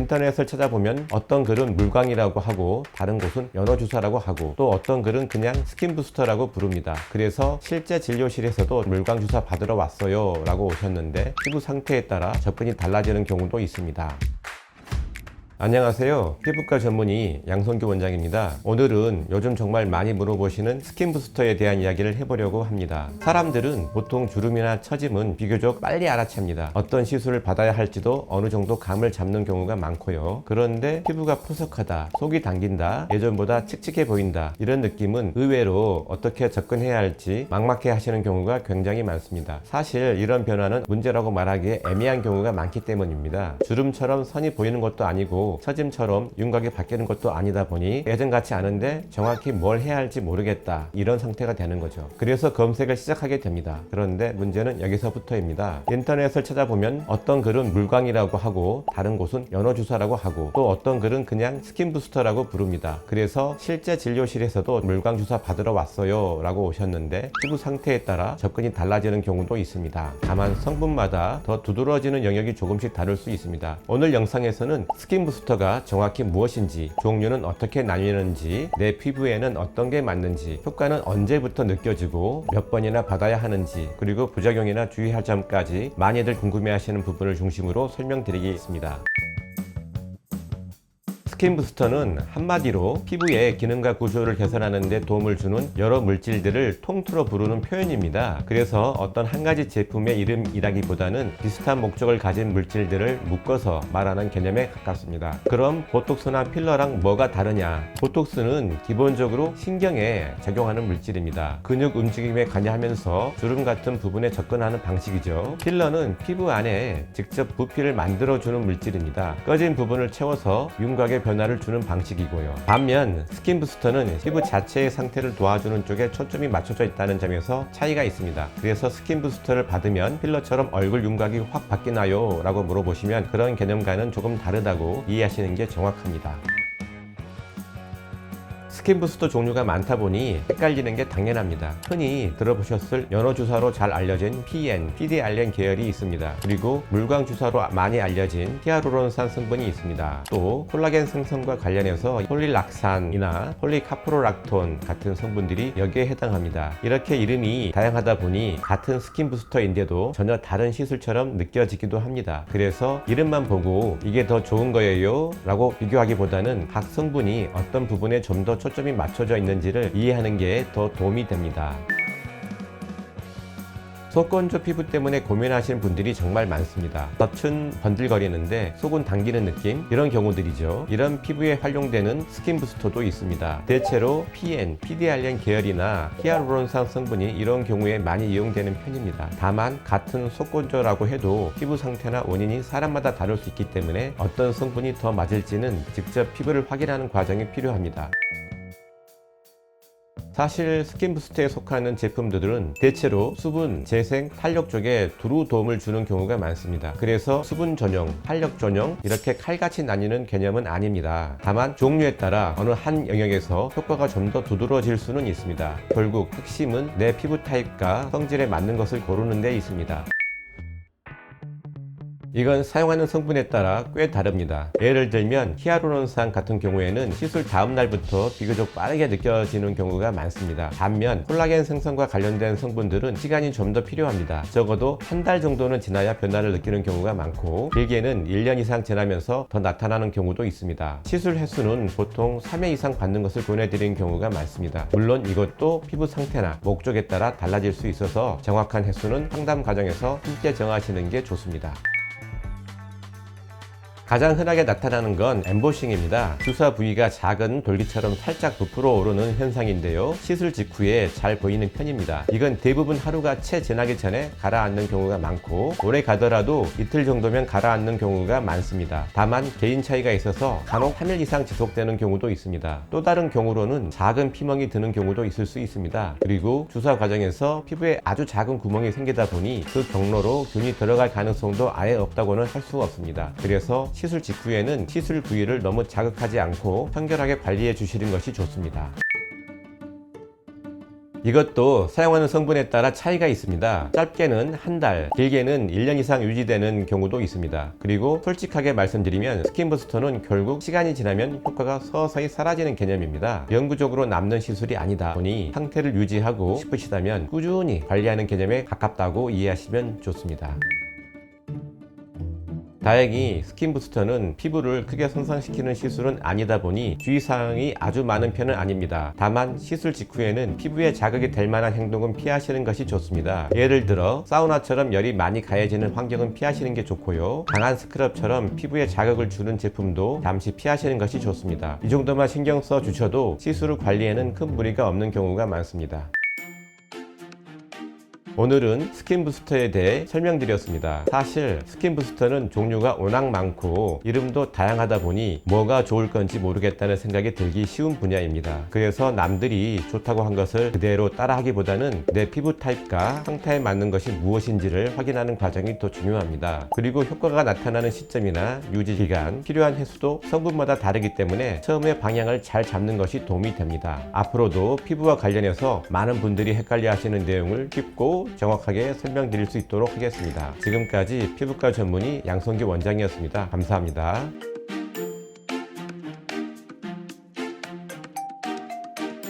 인터넷을 찾아보면 어떤 글은 물광이라고 하고 다른 곳은 연어주사라고 하고 또 어떤 글은 그냥 스킨부스터라고 부릅니다. 그래서 실제 진료실에서도 물광주사 받으러 왔어요 라고 오셨는데 피부 상태에 따라 접근이 달라지는 경우도 있습니다. 안녕하세요. 피부과 전문의 양성규 원장입니다. 오늘은 요즘 정말 많이 물어보시는 스킨부스터에 대한 이야기를 해보려고 합니다. 사람들은 보통 주름이나 처짐은 비교적 빨리 알아챕니다. 어떤 시술을 받아야 할지도 어느 정도 감을 잡는 경우가 많고요. 그런데 피부가 포석하다, 속이 당긴다, 예전보다 칙칙해 보인다 이런 느낌은 의외로 어떻게 접근해야 할지 막막해 하시는 경우가 굉장히 많습니다. 사실 이런 변화는 문제라고 말하기에 애매한 경우가 많기 때문입니다. 주름처럼 선이 보이는 것도 아니고 처짐처럼 윤곽이 바뀌는 것도 아니다 보니 예전같이 않은데 정확히 뭘 해야 할지 모르겠다 이런 상태가 되는 거죠. 그래서 검색을 시작하게 됩니다. 그런데 문제는 여기서부터입니다. 인터넷을 찾아보면 어떤 글은 물광이라고 하고 다른 곳은 연어주사라고 하고 또 어떤 글은 그냥 스킨부스터라고 부릅니다. 그래서 실제 진료실에서도 물광주사 받으러 왔어요 라고 오셨는데 피부 상태에 따라 접근이 달라지는 경우도 있습니다. 다만 성분마다 더 두드러지는 영역이 조금씩 다를 수 있습니다. 오늘 영상에서는 스킨부스터가 정확히 무엇인지, 종류는 어떻게 나뉘는지, 내 피부에는 어떤 게 맞는지, 효과는 언제부터 느껴지고 몇 번이나 받아야 하는지, 그리고 부작용이나 주의할 점까지 많이들 궁금해하시는 부분을 중심으로 설명드리겠습니다. 스킨부스터는 한마디로 피부의 기능과 구조를 개선하는 데 도움을 주는 여러 물질들을 통틀어 부르는 표현입니다. 그래서 어떤 한 가지 제품의 이름이라기보다는 비슷한 목적을 가진 물질들을 묶어서 말하는 개념에 가깝습니다. 그럼 보톡스나 필러랑 뭐가 다르냐? 보톡스는 기본적으로 신경에 적용하는 물질입니다. 근육 움직임에 관여하면서 주름 같은 부분에 접근하는 방식이죠. 필러는 피부 안에 직접 부피를 만들어주는 물질입니다. 꺼진 부분을 채워서 윤곽에 변화를 주는 방식이고요. 반면 스킨부스터는 피부 자체의 상태를 도와주는 쪽에 초점이 맞춰져 있다는 점에서 차이가 있습니다. 그래서 스킨부스터를 받으면 필러처럼 얼굴 윤곽이 확 바뀌나요? 라고 물어보시면 그런 개념과는 조금 다르다고 이해하시는 게 정확합니다. 스킨부스터 종류가 많다 보니 헷갈리는 게 당연합니다. 흔히 들어보셨을 연어주사로 잘 알려진 PN, PDRN 계열이 있습니다. 그리고 물광주사로 많이 알려진 히아루론산 성분이 있습니다. 또 콜라겐 생성과 관련해서 폴리락산이나 폴리카프로락톤 같은 성분들이 여기에 해당합니다. 이렇게 이름이 다양하다 보니 같은 스킨부스터인데도 전혀 다른 시술처럼 느껴지기도 합니다. 그래서 이름만 보고 이게 더 좋은 거예요 라고 비교하기보다는 각 성분이 어떤 부분에 좀 더 초점이 맞춰져 있는지를 이해하는 게 더 도움이 됩니다. 속건조 피부 때문에 고민하시는 분들이 정말 많습니다. 겉은 번들거리는데 속은 당기는 느낌? 이런 경우들이죠. 이런 피부에 활용되는 스킨부스터도 있습니다. 대체로 PN, PDRN 계열이나 히아루론산 성분이 이런 경우에 많이 이용되는 편입니다. 다만 같은 속건조라고 해도 피부 상태나 원인이 사람마다 다를 수 있기 때문에 어떤 성분이 더 맞을지는 직접 피부를 확인하는 과정이 필요합니다. 사실 스킨부스터에 속하는 제품들은 대체로 수분, 재생, 탄력 쪽에 두루 도움을 주는 경우가 많습니다. 그래서 수분 전용, 탄력 전용 이렇게 칼같이 나뉘는 개념은 아닙니다. 다만 종류에 따라 어느 한 영역에서 효과가 좀 더 두드러질 수는 있습니다. 결국 핵심은 내 피부 타입과 성질에 맞는 것을 고르는 데 있습니다. 이건 사용하는 성분에 따라 꽤 다릅니다. 예를 들면 히아루론산 같은 경우에는 시술 다음 날부터 비교적 빠르게 느껴지는 경우가 많습니다. 반면 콜라겐 생성과 관련된 성분들은 시간이 좀 더 필요합니다. 적어도 한 달 정도는 지나야 변화를 느끼는 경우가 많고 길게는 1년 이상 지나면서 더 나타나는 경우도 있습니다. 시술 횟수는 보통 3회 이상 받는 것을 권해드리는 경우가 많습니다. 물론 이것도 피부 상태나 목적에 따라 달라질 수 있어서 정확한 횟수는 상담 과정에서 함께 정하시는 게 좋습니다. 가장 흔하게 나타나는 건 엠보싱입니다. 주사 부위가 작은 돌기처럼 살짝 부풀어 오르는 현상인데요. 시술 직후에 잘 보이는 편입니다. 이건 대부분 하루가 채 지나기 전에 가라앉는 경우가 많고 오래 가더라도 이틀 정도면 가라앉는 경우가 많습니다. 다만 개인 차이가 있어서 간혹 3일 이상 지속되는 경우도 있습니다. 또 다른 경우로는 작은 피멍이 드는 경우도 있을 수 있습니다. 그리고 주사 과정에서 피부에 아주 작은 구멍이 생기다 보니 그 경로로 균이 들어갈 가능성도 아예 없다고는 할 수 없습니다. 그래서 시술 직후에는 시술 부위를 너무 자극하지 않고 청결하게 관리해 주시는 것이 좋습니다. 이것도 사용하는 성분에 따라 차이가 있습니다. 짧게는 한 달, 길게는 1년 이상 유지되는 경우도 있습니다. 그리고 솔직하게 말씀드리면 스킨부스터는 결국 시간이 지나면 효과가 서서히 사라지는 개념입니다. 영구적으로 남는 시술이 아니다 보니 상태를 유지하고 싶으시다면 꾸준히 관리하는 개념에 가깝다고 이해하시면 좋습니다. 다행히 스킨부스터는 피부를 크게 손상시키는 시술은 아니다 보니 주의사항이 아주 많은 편은 아닙니다. 다만 시술 직후에는 피부에 자극이 될 만한 행동은 피하시는 것이 좋습니다. 예를 들어 사우나처럼 열이 많이 가해지는 환경은 피하시는 게 좋고요. 강한 스크럽처럼 피부에 자극을 주는 제품도 잠시 피하시는 것이 좋습니다. 이 정도만 신경 써 주셔도 시술 후 관리에는 큰 무리가 없는 경우가 많습니다. 오늘은 스킨부스터에 대해 설명드렸습니다. 사실 스킨부스터는 종류가 워낙 많고 이름도 다양하다 보니 뭐가 좋을 건지 모르겠다는 생각이 들기 쉬운 분야입니다. 그래서 남들이 좋다고 한 것을 그대로 따라하기보다는 내 피부 타입과 상태에 맞는 것이 무엇인지를 확인하는 과정이 더 중요합니다. 그리고 효과가 나타나는 시점이나 유지 기간, 필요한 횟수도 성분마다 다르기 때문에 처음에 방향을 잘 잡는 것이 도움이 됩니다. 앞으로도 피부와 관련해서 많은 분들이 헷갈려 하시는 내용을 쉽고 정확하게 설명드릴 수 있도록 하겠습니다. 지금까지 피부과 전문의 양성규 원장이었습니다. 감사합니다.